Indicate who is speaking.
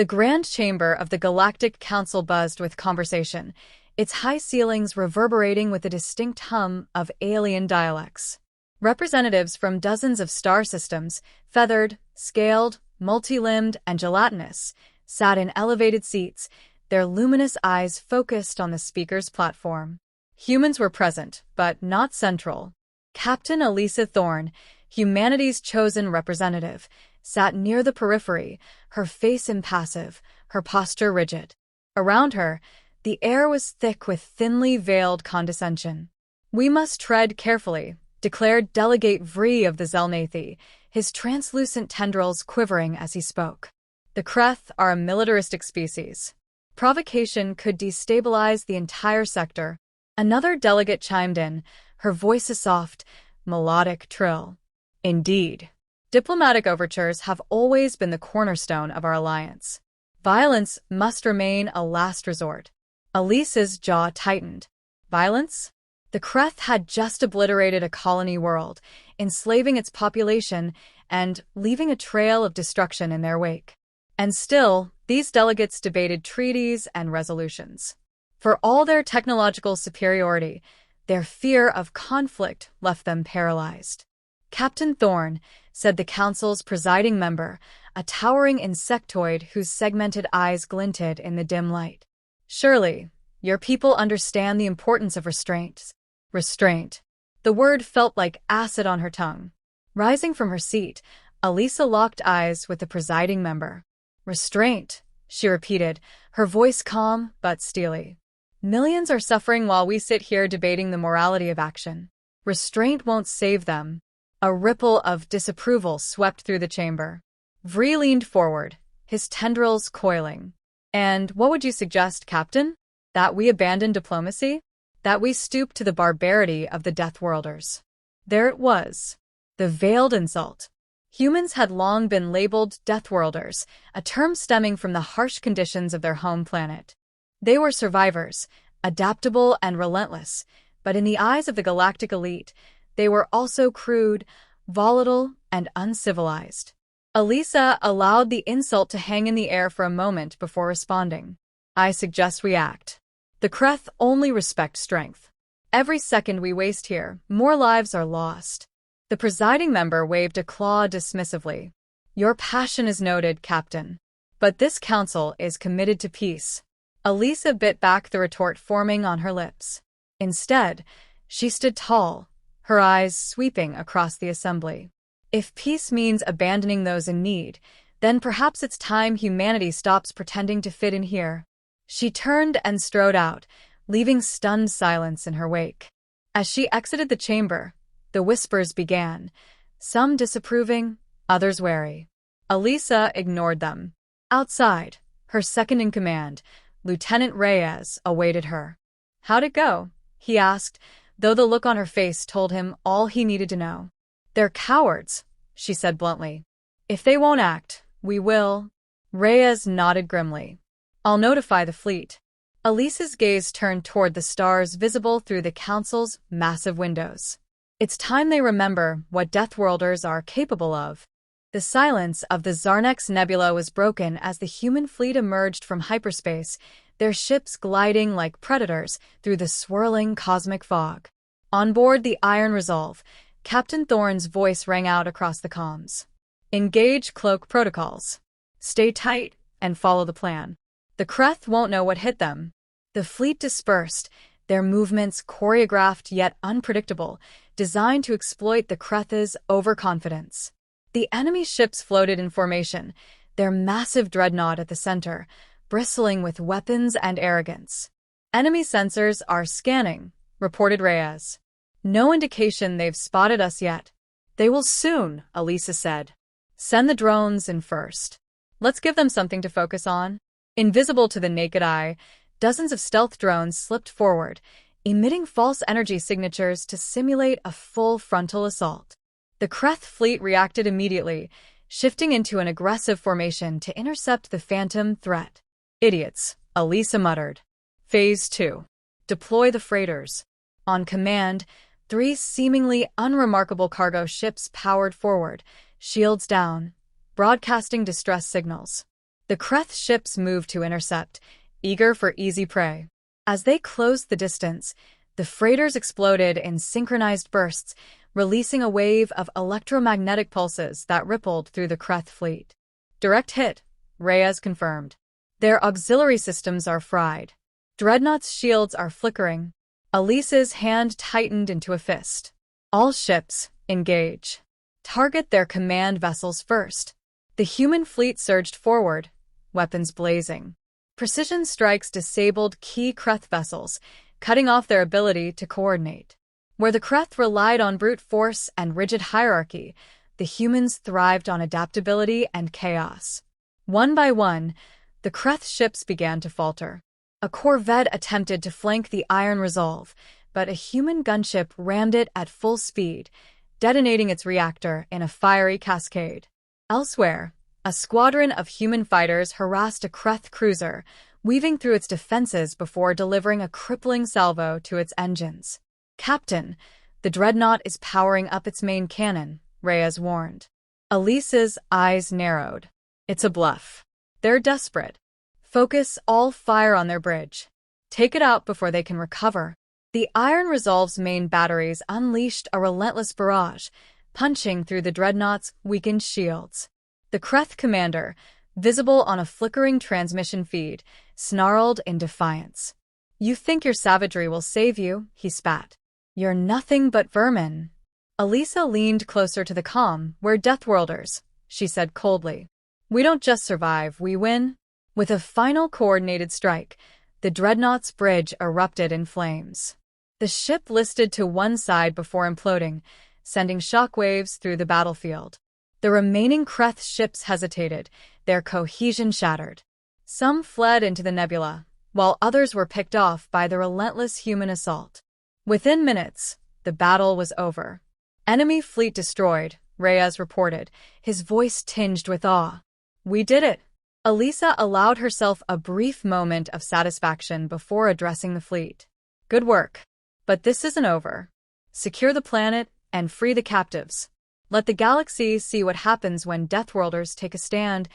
Speaker 1: The grand chamber of the Galactic Council buzzed with conversation, its high ceilings reverberating with a distinct hum of alien dialects. Representatives from dozens of star systems, feathered, scaled, multi-limbed, and gelatinous, sat in elevated seats, their luminous eyes focused on the speaker's platform. Humans were present, but not central. Captain Elisa Thorne, humanity's chosen representative, sat near the periphery, her face impassive, her posture rigid. Around her, the air was thick with thinly veiled condescension. "We must tread carefully," declared Delegate Vree of the Zelnathi, his translucent tendrils quivering as he spoke. "The Kreth are a militaristic species. Provocation could destabilize the entire sector." Another delegate chimed in, her voice a soft, melodic trill. "Indeed. Diplomatic overtures have always been the cornerstone of our alliance. Violence must remain a last resort." Elisa's jaw tightened. Violence? The Kreth had just obliterated a colony world, enslaving its population and leaving a trail of destruction in their wake. And still, these delegates debated treaties and resolutions. For all their technological superiority, their fear of conflict left them paralyzed. Captain Thorne, said the Council's presiding member, a towering insectoid whose segmented eyes glinted in the dim light. "Surely, your people understand the importance of restraint." Restraint. The word felt like acid on her tongue. Rising from her seat, Elisa locked eyes with the presiding member. "Restraint," she repeated, her voice calm but steely. "Millions are suffering while we sit here debating the morality of action. Restraint won't save them." A ripple of disapproval swept through the chamber. Vree leaned forward, his tendrils coiling. "And what would you suggest, Captain? That we abandon diplomacy? That we stoop to the barbarity of the Deathworlders?" There it was. The veiled insult. Humans had long been labeled Deathworlders, a term stemming from the harsh conditions of their home planet. They were survivors, adaptable and relentless, but in the eyes of the galactic elite, they were also crude, volatile, and uncivilized. Elisa allowed the insult to hang in the air for a moment before responding. "I suggest we act. The Kreth only respect strength. Every second we waste here, more lives are lost." The presiding member waved a claw dismissively. "Your passion is noted, Captain. But this council is committed to peace." Elisa bit back the retort forming on her lips. Instead, she stood tall, her eyes sweeping across the assembly. "If peace means abandoning those in need, then perhaps it's time humanity stops pretending to fit in here." She turned and strode out, leaving stunned silence in her wake. As she exited the chamber, the whispers began, some disapproving, others wary. Elisa ignored them. Outside, her second-in-command, Lieutenant Reyes, awaited her. "How'd it go?" he asked, though the look on her face told him all he needed to know. "They're cowards," she said bluntly. "If they won't act, we will." Reyes nodded grimly. "I'll notify the fleet." Elisa's gaze turned toward the stars visible through the Council's massive windows. It's time they remember what Deathworlders are capable of. The silence of the Zarnex Nebula was broken as the human fleet emerged from hyperspace, their ships gliding like predators through the swirling cosmic fog. On board the Iron Resolve, Captain Thorne's voice rang out across the comms. "Engage cloak protocols. Stay tight and follow the plan. The Kreth won't know what hit them." The fleet dispersed, their movements choreographed yet unpredictable, designed to exploit the Kreth's overconfidence. The enemy ships floated in formation, their massive dreadnought at the center, bristling with weapons and arrogance. "Enemy sensors are scanning," reported Reyes. "No indication they've spotted us yet." "They will soon," Elisa said. "Send the drones in first. Let's give them something to focus on." Invisible to the naked eye, dozens of stealth drones slipped forward, emitting false energy signatures to simulate a full frontal assault. The Kreth fleet reacted immediately, shifting into an aggressive formation to intercept the phantom threat. "Idiots," Elisa muttered. Phase 2. Deploy the freighters. On command, 3 seemingly unremarkable cargo ships powered forward, shields down, broadcasting distress signals. The Kreth ships moved to intercept, eager for easy prey. As they closed the distance, the freighters exploded in synchronized bursts, releasing a wave of electromagnetic pulses that rippled through the Kreth fleet. Direct hit, Reyes confirmed. Their auxiliary systems are fried. Dreadnought's shields are flickering. Elisa's hand tightened into a fist. All ships, engage. Target their command vessels first. The human fleet surged forward, weapons blazing. Precision strikes disabled key Kreth vessels, cutting off their ability to coordinate. Where the Kreth relied on brute force and rigid hierarchy, the humans thrived on adaptability and chaos. One by one, the Kreth ships began to falter. A corvette attempted to flank the Iron Resolve, but a human gunship rammed it at full speed, detonating its reactor in a fiery cascade. Elsewhere, a squadron of human fighters harassed a Kreth cruiser, weaving through its defenses before delivering a crippling salvo to its engines. "Captain, the dreadnought is powering up its main cannon," Reyes warned. Elisa's eyes narrowed. "It's a bluff. They're desperate. Focus all fire on their bridge. Take it out before they can recover." The Iron Resolve's main batteries unleashed a relentless barrage, punching through the dreadnought's weakened shields. The Kreth commander, visible on a flickering transmission feed, snarled in defiance. "You think your savagery will save you," he spat. "You're nothing but vermin." Elisa leaned closer to the comm. "We're Deathworlders," she said coldly. "We don't just survive, we win." With a final coordinated strike, the dreadnought's bridge erupted in flames. The ship listed to one side before imploding, sending shockwaves through the battlefield. The remaining Kreth ships hesitated, their cohesion shattered. Some fled into the nebula, while others were picked off by the relentless human assault. Within minutes, the battle was over. "Enemy fleet destroyed," Reyes reported, his voice tinged with awe. "We did it." Elisa allowed herself a brief moment of satisfaction before addressing the fleet. "Good work. But this isn't over. Secure the planet and free the captives. Let the galaxy see what happens when Deathworlders take a stand,"